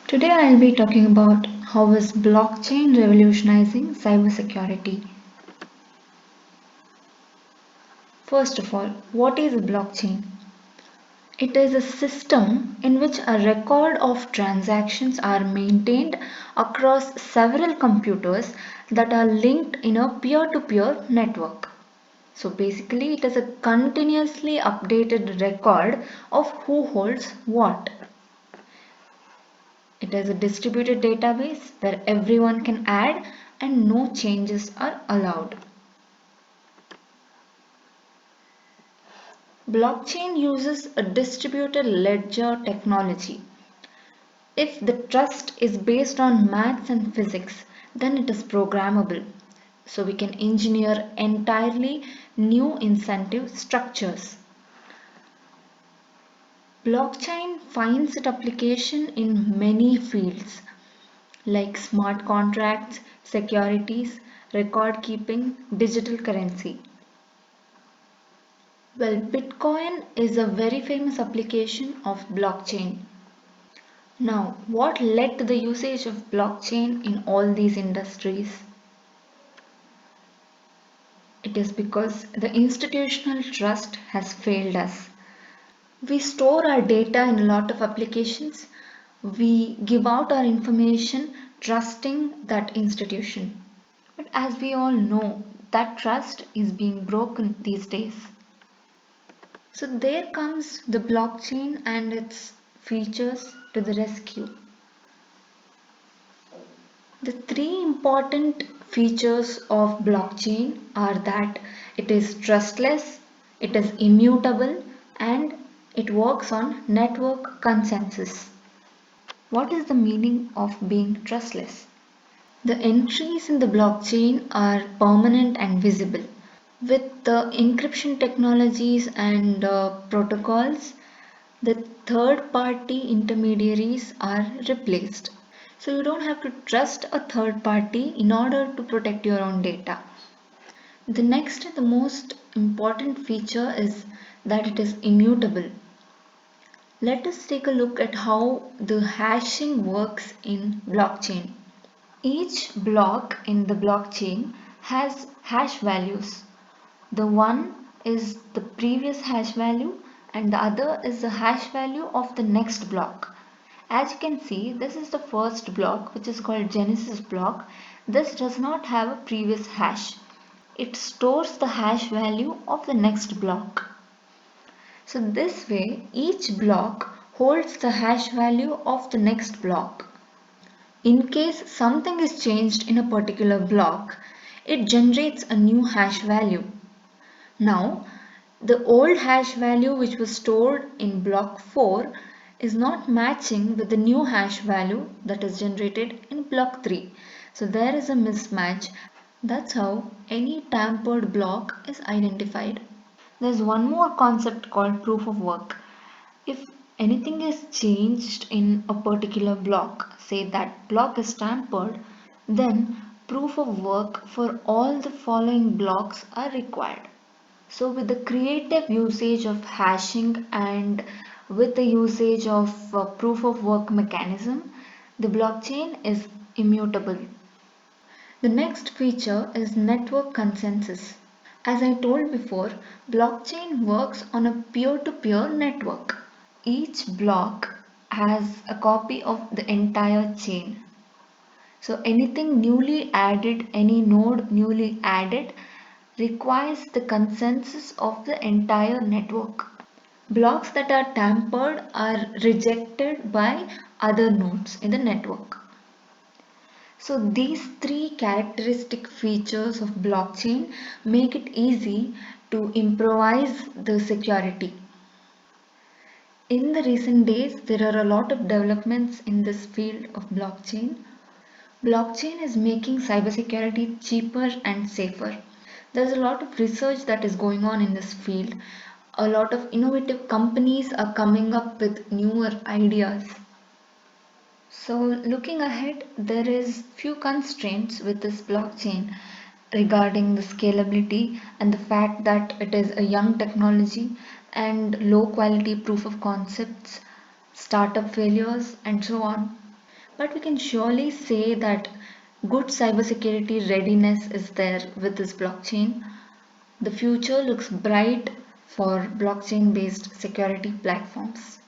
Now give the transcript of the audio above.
Today I'll be talking about how is blockchain revolutionizing cybersecurity. First of all, what is a blockchain? It is a system in which a record of transactions are maintained across several computers that are linked in a peer-to-peer network. So basically it is a continuously updated record of who holds what. It is a distributed database where everyone can add and no changes are allowed. Blockchain uses a distributed ledger technology. If the trust is based on maths and physics, then it is programmable. So we can engineer entirely new incentive structures. Blockchain finds its application in many fields like smart contracts, securities, record keeping, digital currency. Well, Bitcoin is a very famous application of blockchain. Now, what led to the usage of blockchain in all these industries? It is because the institutional trust has failed us. We store our data in a lot of applications. We give out our information trusting that institution. But as we all know, that trust is being broken these days. So there comes the blockchain and its features to the rescue. The three important features of blockchain are that it is trustless, it is immutable, and it works on network consensus. What is the meaning of being trustless? The entries in the blockchain are permanent and visible. With the encryption technologies and protocols, the third party intermediaries are replaced. So you don't have to trust a third party in order to protect your own data. The next, the most important feature is that it is immutable. Let us take a look at how the hashing works in blockchain. Each block in the blockchain has hash values. The one is the previous hash value and the other is the hash value of the next block. As you can see, this is the first block, which is called Genesis block. This does not have a previous hash. It stores the hash value of the next block. So this way, each block holds the hash value of the next block. In case something is changed in a particular block, it generates a new hash value. Now, the old hash value which was stored in block 4 is not matching with the new hash value that is generated in block 3. So there is a mismatch. That's how any tampered block is identified. There's one more concept called proof of work. If anything is changed in a particular block, say that block is tampered, then proof of work for all the following blocks are required. So with the creative usage of hashing and with the usage of proof of work mechanism, the blockchain is immutable. The next feature is network consensus. As I told before, blockchain works on a peer-to-peer network. Each block has a copy of the entire chain. So anything newly added, any node newly added requires the consensus of the entire network. Blocks that are tampered are rejected by other nodes in the network. So these three characteristic features of blockchain make it easy to improvise the security. In the recent days, there are a lot of developments in this field of blockchain. Blockchain is making cybersecurity cheaper and safer. There's a lot of research that is going on in this field. A lot of innovative companies are coming up with newer ideas. So looking ahead, there is few constraints with this blockchain regarding the scalability and the fact that it is a young technology and low quality proof of concepts, startup failures and so on. But we can surely say that good cybersecurity readiness is there with this blockchain. The future looks bright for blockchain based security platforms.